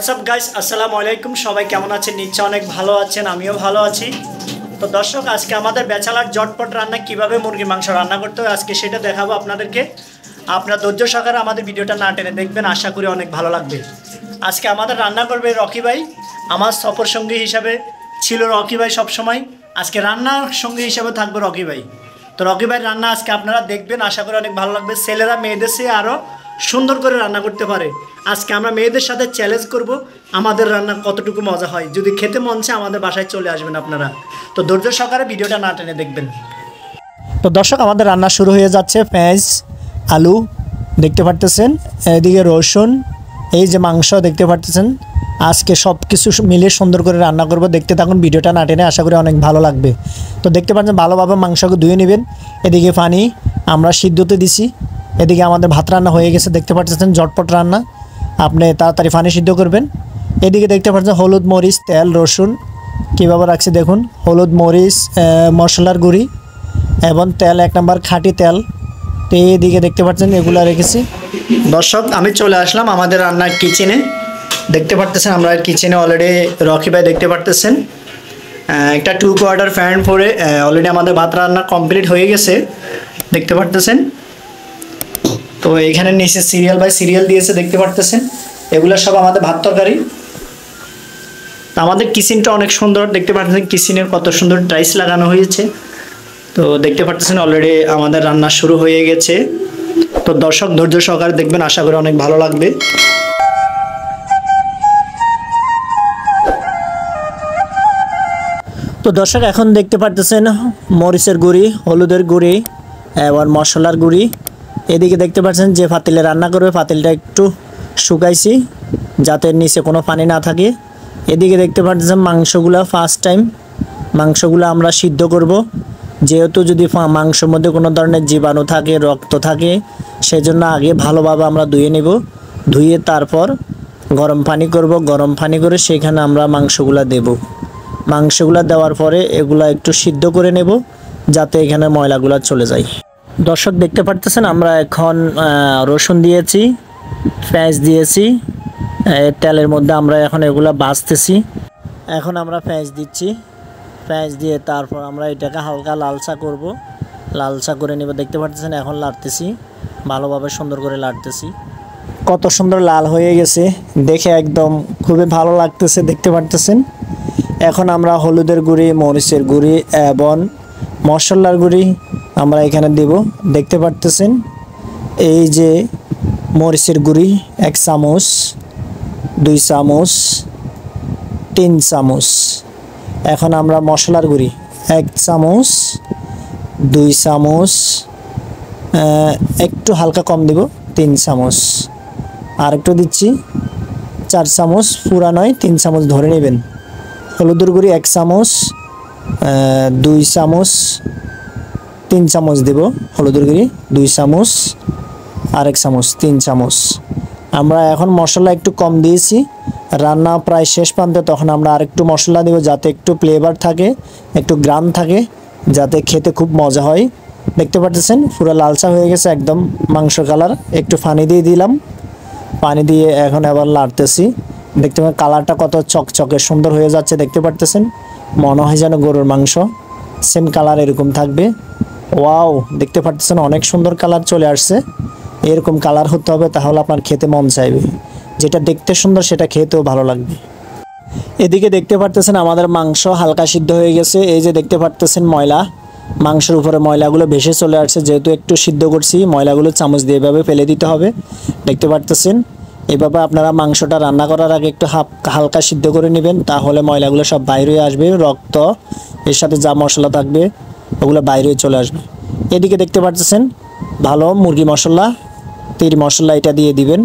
WhatsApp guys, আসসালামু আলাইকুম। সবাই কেমন আছেন? নিশ্চয় অনেক ভালো আছেন, আমিও ভালো আছি। তো দর্শক, আজকে আমাদের ব্যাচেলার জটপট রান্না কিভাবে মুরগির মাংস রান্না করতে হয় আজকে সেটা দেখাবো আপনাদেরকে। আপনারা ধৈর্য সহকারে আমাদের ভিডিওটা না টেনে দেখবেন, আশা করি অনেক ভালো লাগবে। আজকে আমাদের রান্না করবে রকি ভাই, আমার সফর সঙ্গী হিসাবে ছিল রকি ভাই সবসময়। আজকে রান্নার সঙ্গী হিসাবে থাকবে রকি ভাই। তো রকি ভাইয়ের রান্না আজকে আপনারা দেখবেন, আশা করি অনেক ভালো লাগবে। ছেলেরা মেয়েদের চেয়ে আরও সুন্দর করে রান্না করতে পারে। আজকে আমরা মেয়েদের সাথে চ্যালেঞ্জ করব আমাদের রান্না কতটুকু মজা হয়। যদি খেতে মন চায় আমাদের বাসায় চলে আসবেন আপনারা। তো ধৈর্য সহকারে ভিডিওটা না টেনে দেখবেন। তো দর্শক, আমাদের রান্না শুরু হয়ে যাচ্ছে। পেঁয়াজ, আলু দেখতে পারতেছেন, এদিকে রসুন, এই যে মাংস দেখতে পারতেছেন। আজকে সব কিছু মিলিয়ে সুন্দর করে রান্না করব, দেখতে থাকুন ভিডিওটা না টেনে, আশা করি অনেক ভালো লাগবে। তো দেখতে পাচ্ছেন ভালোভাবে মাংসকে ধুয়ে নেবেন। এদিকে পানি আমরা সিদ্ধতে দিছি, এদিকে আমাদের ভাত রান্না হয়ে গেছে। দেখতে পাচ্ছেন ঝটপট রান্না, আপনি তাড়াতাড়ি পানি সিদ্ধ করবেন। এদিকে দেখতে পাচ্ছেন হলুদ, মরিচ, তেল, রসুন কীভাবে রাখছি দেখুন। হলুদ, মরিচ, মশলার গুঁড়ি এবং তেল, 1 নম্বর খাঁটি তেল। তো এইদিকে দেখতে পাচ্ছেন এগুলো রেখেছি। দর্শক, আমি চলে আসলাম আমাদের রান্নার কিচেনে। দেখতে পারতেছেন আমরা কিচেনে অলরেডি রকি ভাই দেখতে পারতেছেন একটা 2 কোয়ার্টার ফ্যান পরে অলরেডি আমাদের ভাত রান্না কমপ্লিট হয়ে গেছে, দেখতে পারতেছেন। তো এখানে নিচে সিরিয়াল বাই সিরিয়াল দিয়েছে, দেখতে পারতেছেন। এগুলো সব আমাদের ভাত তরকারি। আমাদের কিচেনটা অনেক সুন্দর, দেখতে পাচ্ছেন কিচেনের কত সুন্দর টাইলস লাগানো হয়েছে। তো দেখতে পাচ্ছেন অলরেডি আমাদের রান্না শুরু হয়ে গেছে। তো দর্শক ধৈর্য সহকারে দেখবেন, আশা করি অনেক ভালো লাগবে। তো দর্শক, এখন দেখতে পারতেছেন মরিচের গুঁড়ি, হলুদের গুঁড়ি এবং মশলার গুঁড়ি। এদিকে দেখতে পাচ্ছেন যে পাতিলে রান্না করবে, পাতিলটা একটু শুকাইছি যাতে নিচে কোনো পানি না থাকে। এদিকে দেখতে পাচ্ছেন মাংসগুলো ফার্স্ট টাইম মাংসগুলো আমরা সিদ্ধ করব। যেহেতু যদি মাংসের মধ্যে কোনো ধরনের জীবাণু থাকে, রক্ত থাকে, সেজন্য আগে ভালোভাবে আমরা ধুয়ে নেব। ধুয়ে তারপর গরম পানি করব, গরম পানি করে সেখানে আমরা মাংসগুলো দেব। মাংসগুলো দেওয়ার পরে এগুলা একটু সিদ্ধ করে নেব যাতে এখানে ময়লাগুলো চলে যায়। দর্শক দেখতে পারতেছেন আমরা এখন রসুন দিয়েছি, পেঁয়াজ দিয়েছি, তেলের মধ্যে আমরা এখন এগুলা ভাজতেছি। এখন আমরা পেঁয়াজ দিচ্ছি, পেঁয়াজ দিয়ে তারপর আমরা এটাকে হালকা লালচা করব, লালচা করে নেব। দেখতে পারতেছেন এখন লাড়তেছি, ভালোভাবে সুন্দর করে লাড়তেছি। কত সুন্দর লাল হয়ে গেছে, দেখে একদম খুবই ভালো লাগতেছে, দেখতে পারতেছেন। এখন আমরা হলুদের গুঁড়ি, মরিচের গুঁড়ি এবং মশলার গুঁড়ি আমরা এখানে দেব। দেখতে পারতেছেন এই যে মরিচের গুঁড়ি 1 চামচ, 2 চামচ, 3 চামচ। এখন আমরা মশলার গুঁড়ি 1 চামচ, 2 চামচ, একটু হালকা কম দেব, 3 চামচ। আর একটু দিচ্ছি 4 চামচ, পুরা নয় 3 চামচ ধরে নেবেন। হলুদের গুঁড়ি 1 চামচ, 2 চামচ, 3 চামচ দেব হলুদের গুঁড়ি, 2 চামচ, আর 1 চামচ, 3 চামচ। আমরা এখন মশলা একটু কম দিয়েছি, রান্না প্রায় শেষ প্রান্তে, তখন আমরা আরেকটু মশলা দেব যাতে একটু ফ্লেভার থাকে, একটু গ্রান থাকে, যাতে খেতে খুব মজা হয়। দেখতে পাচ্ছেন পুরো লালচা হয়ে গেছে একদম মাংস কালার। একটু পানি দিয়ে দিলাম, পানি দিয়ে এখন আবার লাড়তেছি। দেখতে পাচ্ছেন কালারটা কত চকচকে সুন্দর হয়ে যাচ্ছে, দেখতে পারতেছেন। মনে হয় যেন গরুর মাংস, সেম কালার এরকম থাকবে। ওয়াও, দেখতে পারতেছেন অনেক সুন্দর কালার চলে আসছে। এরকম কালার হতে হবে, তাহলে আপনার খেতে মন চাইবে। যেটা দেখতে সুন্দর সেটা খেতেও ভালো লাগবে। এদিকে দেখতে পারতেছেন আমাদের মাংস হালকা সিদ্ধ হয়ে গেছে। এই যে দেখতে পারতেছেন ময়লা, মাংসের উপরে ময়লাগুলো ভেসে চলে আসছে। যেহেতু একটু সিদ্ধ করছি, ময়লাগুলো চামচ দিয়ে এভাবে ফেলে দিতে হবে। দেখতে পারতেছেন এভাবে আপনারা মাংসটা রান্না করার আগে একটু হালকা সিদ্ধ করে নেবেন, তাহলে ময়লাগুলো সব বাইরে আসবে। রক্ত এর সাথে যা মশলা থাকবে ওগুলো বাইরে চলে আসবে। এদিকে দেখতে পাচ্ছেন ভালো মুরগি মশলা, তীর মশলা এটা দিয়ে দিবেন,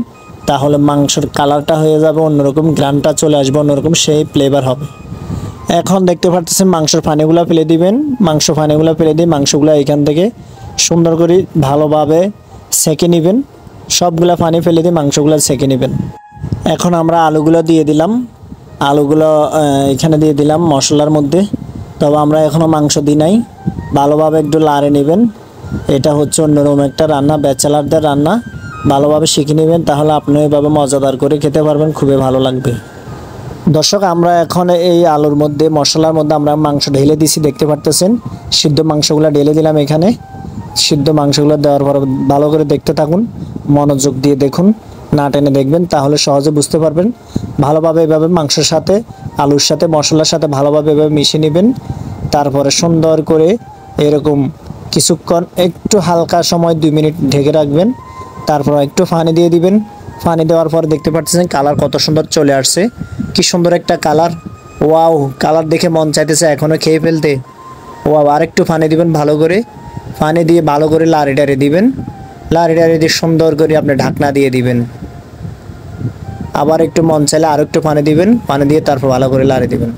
তাহলে মাংসের কালারটা হয়ে যাবে অন্যরকম, গ্রানটা চলে আসবে অন্যরকম, সেই ফ্লেভার হবে। এখন দেখতে পাচ্ছেন মাংসের পানিগুলো ফেলে দিবেন। মাংস পানিগুলো ফেলে দিয়ে মাংসগুলো এখান থেকে সুন্দর করে ভালোভাবে সেঁকে নেবেন। সবগুলা পানি ফেলে দিয়ে মাংসগুলো সেঁকে নেবেন। এখন আমরা আলুগুলো দিয়ে দিলাম, আলুগুলো এখানে দিয়ে দিলাম মশলার মধ্যে। তবে আমরা এখনও মাংস দিই নাই, ভালোভাবে একটু লাড়ে নেবেন। এটা হচ্ছে অন্যরকম একটা রান্না, ব্যাচেলারদের রান্না। ভালোভাবে শিখে নেবেন, তাহলে আপনি এভাবে মজাদার করে খেতে পারবেন, খুবই ভালো লাগবে। দর্শক, আমরা এখন এই আলুর মধ্যে, মশলার মধ্যে আমরা মাংস ঢেলে দিছি, দেখতে পারতেছেন। সিদ্ধ মাংসগুলো ঢেলে দিলাম এখানে। সিদ্ধ মাংসগুলো দেওয়ার পর ভালো করে দেখতে থাকুন, মনোযোগ দিয়ে দেখুন, না টেনে দেখবেন, তাহলে সহজে বুঝতে পারবেন। ভালোভাবে এভাবে মাংসের সাথে, আলুর সাথে, মশলার সাথে ভালোভাবে এভাবে মিশিয়ে নেবেন। তারপরে সুন্দর করে এরকম কিছুক্ষণ একটু হালকা সময় 2 মিনিট ঢেকে রাখবেন। তারপর একটু পানি দিয়ে দিবেন। পানি দেওয়ার পর দেখতে পাচ্ছেন কালার কত সুন্দর চলে আসছে, কি সুন্দর একটা কালার। ওয়াও, কালার দেখে মন চাইতেছে এখনও খেয়ে ফেলতে। ওয়াও, আরেকটু পানি দিবেন ভালো করে। পানি দিয়ে ভালো করে লাড়ি টাড়ি দিবেন। লাড়ি টাড়ি দিয়ে সুন্দর করে আপনি ঢাকনা দিয়ে দিবেন। আবার একটু মন চাইলে আরও একটু পানি দিবেন, পানি দিয়ে তারপর ভালো করে লাড়ি দিবেন।